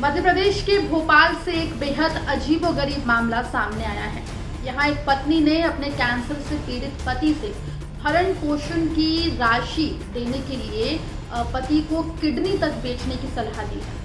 मध्य प्रदेश के भोपाल से एक बेहद अजीबोगरीब मामला सामने आया है। यहाँ एक पत्नी ने अपने कैंसर से पीड़ित पति से भरण पोषण की राशि देने के लिए पति को किडनी तक बेचने की सलाह दी है।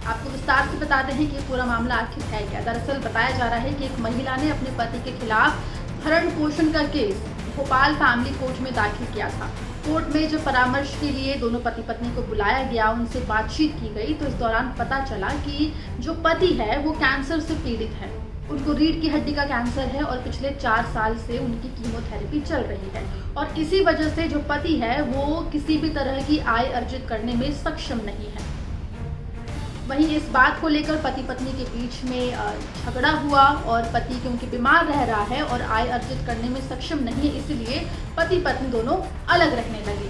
आपको विस्तार से बताते हैं कि पूरा मामला आखिर है क्या। दरअसल बताया जा रहा है कि एक महिला ने अपने पति के खिलाफ भरण पोषण का केस भोपाल फैमिली कोर्ट में दाखिल किया था। कोर्ट में जब परामर्श के लिए दोनों पति पत्नी को बुलाया गया, उनसे बातचीत की गई, तो इस दौरान पता चला कि जो पति है वो कैंसर से पीड़ित है। उनको रीढ़ की हड्डी का कैंसर है और पिछले 4 साल से उनकी कीमोथेरेपी चल रही है और इसी वजह से जो पति है वो किसी भी तरह की आय अर्जित करने में सक्षम नहीं है। वहीं इस बात को लेकर पति पत्नी के बीच में झगड़ा हुआ और पति क्योंकि बीमार रह रहा है और आय अर्जित करने में सक्षम नहीं है, इसलिए पति पत्नी दोनों अलग रहने लगे।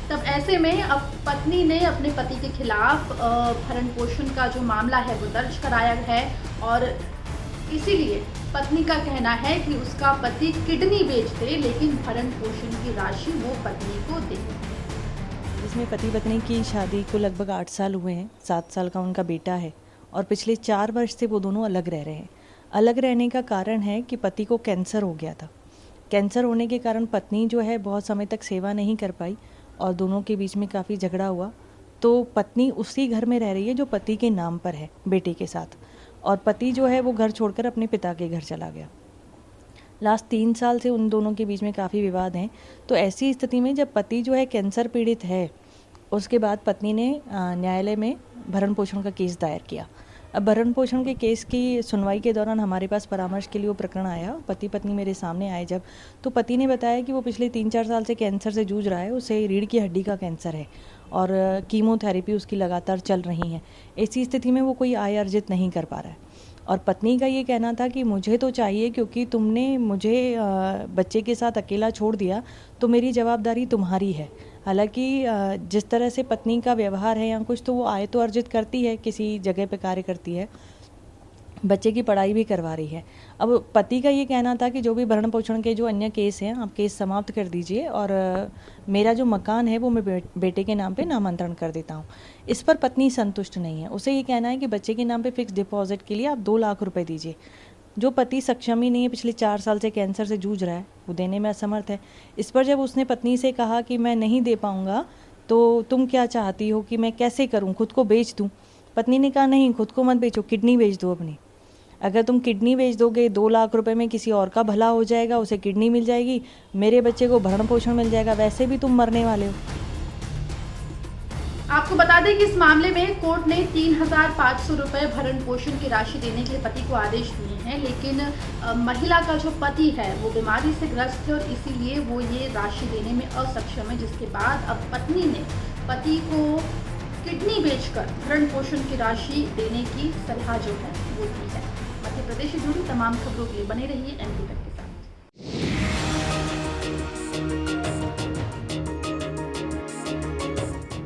तब ऐसे में अब पत्नी ने अपने पति के खिलाफ भरण पोषण का जो मामला है वो दर्ज कराया है और इसीलिए पत्नी का कहना है कि उसका पति किडनी बेच दे, लेकिन भरण पोषण की राशि वो पत्नी को दे। इसमें पति पत्नी की शादी को लगभग 8 साल हुए हैं। 7 साल का उनका बेटा है और पिछले 4 वर्ष से वो दोनों अलग रह रहे हैं। अलग रहने का कारण है कि पति को कैंसर हो गया था। कैंसर होने के कारण पत्नी जो है बहुत समय तक सेवा नहीं कर पाई और दोनों के बीच में काफ़ी झगड़ा हुआ। तो पत्नी उसी घर में रह रही है जो पति के नाम पर है, बेटे के साथ, और पति जो है वो घर छोड़कर अपने पिता के घर चला गया। लास्ट 3 साल से उन दोनों के बीच में काफ़ी विवाद हैं। तो ऐसी स्थिति में जब पति जो है कैंसर पीड़ित है, उसके बाद पत्नी ने न्यायालय में भरण पोषण का केस दायर किया। अब भरण पोषण के केस की सुनवाई के दौरान हमारे पास परामर्श के लिए वो प्रकरण आया। पति पत्नी मेरे सामने आए जब, तो पति ने बताया कि वो पिछले 3-4 साल से कैंसर से जूझ रहा है। उसे रीढ़ की हड्डी का कैंसर है और कीमोथेरेपी उसकी लगातार चल रही है। ऐसी स्थिति में वो कोई आय अर्जित नहीं कर पा रहा है और पत्नी का ये कहना था कि मुझे तो चाहिए, क्योंकि तुमने मुझे बच्चे के साथ अकेला छोड़ दिया तो मेरी जवाबदारी तुम्हारी है। हालांकि जिस तरह से पत्नी का व्यवहार है या कुछ, तो वो आय तो अर्जित करती है, किसी जगह पे कार्य करती है, बच्चे की पढ़ाई भी करवा रही है। अब पति का ये कहना था कि जो भी भरण पोषण के जो अन्य केस हैं, आप केस समाप्त कर दीजिए और मेरा जो मकान है वो मैं बेटे के नाम पे नामांतरण कर देता हूँ। इस पर पत्नी संतुष्ट नहीं है। उसे ये कहना है कि बच्चे के नाम पे फिक्स डिपॉजिट के लिए आप 2 लाख रुपए दीजिए। जो पति सक्षम ही नहीं है, पिछले 4 साल से कैंसर से जूझ रहा है, वो देने में असमर्थ है। इस पर जब उसने पत्नी से कहा कि मैं नहीं दे पाऊँगा तो तुम क्या चाहती हो कि मैं कैसे करूँ, खुद को बेच दूँ? पत्नी ने कहा नहीं, खुद को मत बेचो, किडनी बेच दो अपनी। अगर तुम किडनी बेच दोगे 2 लाख रुपए में किसी और का भला हो जाएगा, उसे किडनी मिल जाएगी, मेरे बच्चे को भरण पोषण मिल जाएगा, वैसे भी तुम मरने वाले हो। आपको बता दें कि इस मामले में कोर्ट ने 3,500 रुपए भरण पोषण की राशि देने के लिए पति को आदेश दिए हैं, लेकिन महिला का जो पति है वो बीमारी से ग्रस्त है और इसीलिए वो ये राशि देने में असक्षम है, जिसके बाद अब पत्नी ने पति को किडनी बेचकर भरण पोषण की राशि देने की सलाह जो है वो दी है। मध्य प्रदेश से जुड़ी तमाम खबरों के लिए बने रहिए एमपी।